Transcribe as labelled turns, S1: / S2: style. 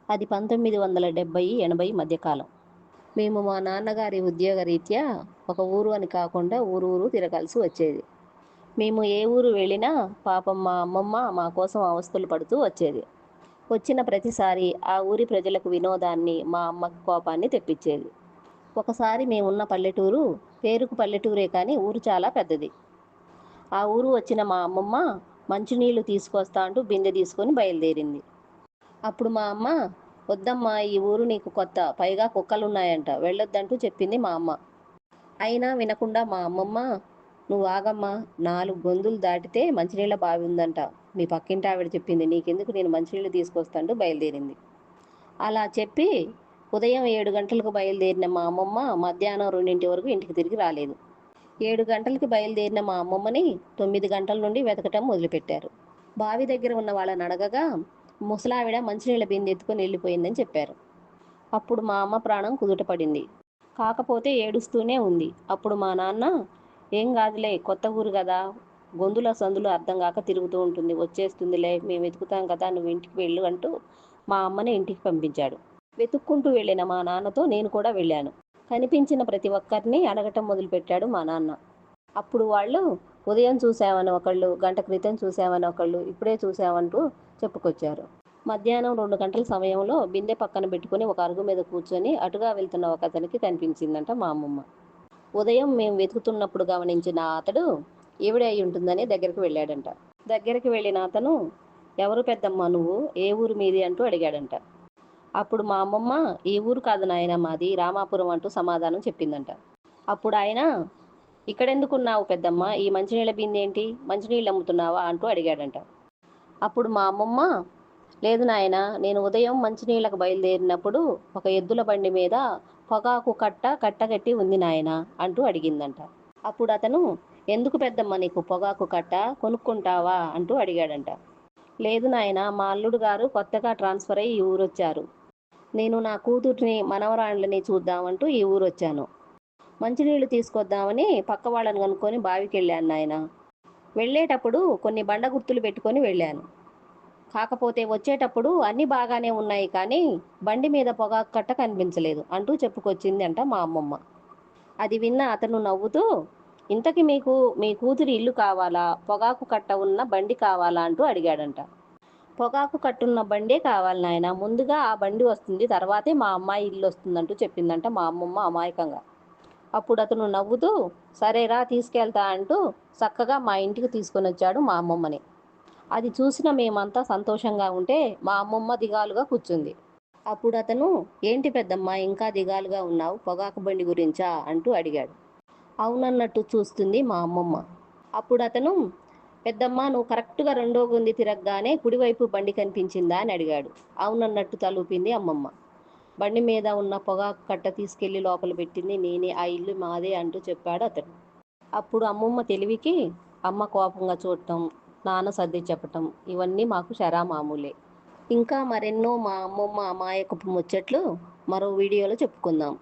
S1: అది 1970, 80 మధ్యకాలం. మేము మా నాన్నగారి ఉద్యోగరీత్యా ఒక ఊరు అని కాకుండా ఊరు తిరగాల్సి వచ్చేది. మేము ఏ ఊరు వెళ్ళినా పాపం మా అమ్మమ్మ మా కోసం అవస్థలు పడుతూ వచ్చేది. వచ్చిన ప్రతిసారి ఆ ఊరి ప్రజలకు వినోదాన్ని, మా అమ్మకు కోపాన్ని తెప్పించేది. ఒకసారి మేమున్న పల్లెటూరు పేరుకు పల్లెటూరే కానీ ఊరు చాలా పెద్దది. ఆ ఊరు వచ్చిన మా అమ్మమ్మ మంచినీళ్లు తీసుకొస్తా అంటూ బిందె తీసుకొని బయలుదేరింది. అప్పుడు మా అమ్మ, "వద్దమ్మా, ఈ ఊరు నీకు కొత్త, పైగా కుక్కలున్నాయంట, వెళ్ళొద్దంటూ చెప్పింది మా అమ్మ. అయినా వినకుండా మా అమ్మమ్మ, "నువ్వు ఆగమ్మా, 4 గొంతులు దాటితే మంచినీళ్ళ బావి ఉందంట, మీ పక్కింటి ఆవిడ చెప్పింది, నీకెందుకు, నేను మంచినీళ్ళు తీసుకొస్తాంటూ బయలుదేరింది. అలా చెప్పి ఉదయం 7 గంటలకు బయలుదేరిన మా అమ్మమ్మ మధ్యాహ్నం 2 వరకు ఇంటికి తిరిగి రాలేదు. 7 గంటలకి బయలుదేరిన మా అమ్మమ్మని 9 గంటల నుండి వెతకటం మొదలుపెట్టారు. బావి దగ్గర ఉన్న వాళ్ళని అడగగా ముసలావిడ మంచినీళ్ళ బిందె ఎత్తుకొని వెళ్ళిపోయిందని చెప్పారు. అప్పుడు మా అమ్మ ప్రాణం కుదుటపడింది. కాకపోతే ఏడుస్తూనే ఉంది. అప్పుడు మా నాన్న, "ఏం కాదులే, కొత్త ఊరు కదా, గొంతుల సందులు అర్థం కాక తిరుగుతూ ఉంటుంది, వచ్చేస్తుందిలే, మేము వెతుకుతాం కదా, నువ్వు ఇంటికి వెళ్ళు" అంటూ మా అమ్మని ఇంటికి పంపించాడు. వెతుక్కుంటూ వెళ్ళిన మా నాన్నతో నేను కూడా వెళ్ళాను. కనిపించిన ప్రతి ఒక్కరిని అడగటం మొదలుపెట్టాడు మా నాన్న. అప్పుడు వాళ్ళు ఉదయం చూసామని ఒకళ్ళు, గంట క్రితం చూసామని ఒకళ్ళు, ఇప్పుడే చూసామంటూ చెప్పుకొచ్చారు. మధ్యాహ్నం 2 గంటల సమయంలో బిందె పక్కన పెట్టుకుని ఒక అరుగు మీద కూర్చొని అటుగా వెళ్తున్న ఒక అతనికి కనిపించిందంట మా అమ్మమ్మ. ఉదయం మేము వెతుకుతున్నప్పుడు గమనించిన అతడు ఈవిడే అయి ఉంటుందని దగ్గరికి వెళ్ళాడంట. దగ్గరికి వెళ్ళిన అతను, "ఎవరు పెద్దమ్మ నువ్వు, ఏ ఊరు మీది" అంటూ అడిగాడంట. అప్పుడు మా అమ్మమ్మ, "ఈ ఊరు కాదు నాయన, మాది రామాపురం" అంటూ సమాధానం చెప్పిందంట. అప్పుడు ఆయన, "ఇక్కడెందుకున్నావు పెద్దమ్మ, ఈ మంచినీళ్ళ బిందె ఏంటి, మంచినీళ్ళు అమ్ముతున్నావా" అంటూ అడిగాడంట. అప్పుడు మా అమ్మమ్మ, "లేదు నాయన, నేను ఉదయం మంచినీళ్ళకు బయలుదేరినప్పుడు ఒక ఎద్దుల బండి మీద పొగాకు కట్ట కట్టగట్టి ఉంది నాయన" అంటూ అడిగిందంట. అప్పుడు అతను, "ఎందుకు పెద్దమ్మ నీకు పొగాకు కట్ట, కొనుక్కుంటావా" అంటూ అడిగాడంట. "లేదు నాయన, మా అల్లుడు గారు కొత్తగా ట్రాన్స్ఫర్ అయ్యి ఈ ఊరొచ్చారు. నేను నా కూతుర్ని మనవరాళ్ళని చూద్దామంటూ ఈ ఊరొచ్చాను. మంచినీళ్లు తీసుకొద్దామని పక్క వాళ్ళని కనుక్కొని బావికి వెళ్ళాను నాయన. వెళ్ళేటప్పుడు కొన్ని బండ గుర్తులు పెట్టుకొని వెళ్ళాను. కాకపోతే వచ్చేటప్పుడు అన్నీ బాగానే ఉన్నాయి కానీ బండి మీద పొగాకు కట్ట కనిపించలేదు" అంటూ చెప్పుకొచ్చింది అంట మా అమ్మమ్మ. అది విన్న అతను నవ్వుతూ, "ఇంతకి మీకు మీ కూతురి ఇల్లు కావాలా, పొగాకు కట్ట ఉన్న బండి కావాలా" అంటూ అడిగాడంట. "పొగాకు కట్టున్న బండే కావాలి నాయన, ముందుగా ఆ బండి వస్తుంది, తర్వాతే మా అమ్మాయి ఇల్లు వస్తుందంటూ చెప్పిందంట మా అమ్మమ్మ అమాయకంగా. అప్పుడు అతను నవ్వుతూ, "సరేరా, తీసుకెళ్తా" అంటూ చక్కగా మా ఇంటికి తీసుకొని వచ్చాడు మా అమ్మమ్మని. అది చూసిన మేమంతా సంతోషంగా ఉంటే మా అమ్మమ్మ దిగాలుగా కూర్చుంది. అప్పుడు అతను, "ఏంటి పెద్దమ్మ ఇంకా దిగాలుగా ఉన్నావు, పొగాకు బండి గురించా" అంటూ అడిగాడు. అవునన్నట్టు చూస్తుంది మా అమ్మమ్మ. అప్పుడు అతను, "పెద్దమ్మ, నువ్వు కరెక్ట్గా రెండో గుంది తిరగగానే కుడివైపు బండి కనిపించిందా" అని అడిగాడు. అవునన్నట్టు తలూపింది అమ్మమ్మ. "బండి మీద ఉన్న పొగాకు కట్ట తీసుకెళ్లి లోపల పెట్టింది నేనే, ఆ ఇల్లు మాదే" అంటూ చెప్పాడు అతను. అప్పుడు అమ్మమ్మ తెలివికి అమ్మ కోపంగా చూడటం, నాన్న సర్ది చెప్పటం, ఇవన్నీ మాకు మామూలే. ఇంకా మరెన్నో మా అమ్మమ్మ అమాయకపు ముచ్చట్లు మరో వీడియోలో చెప్పుకుందాం.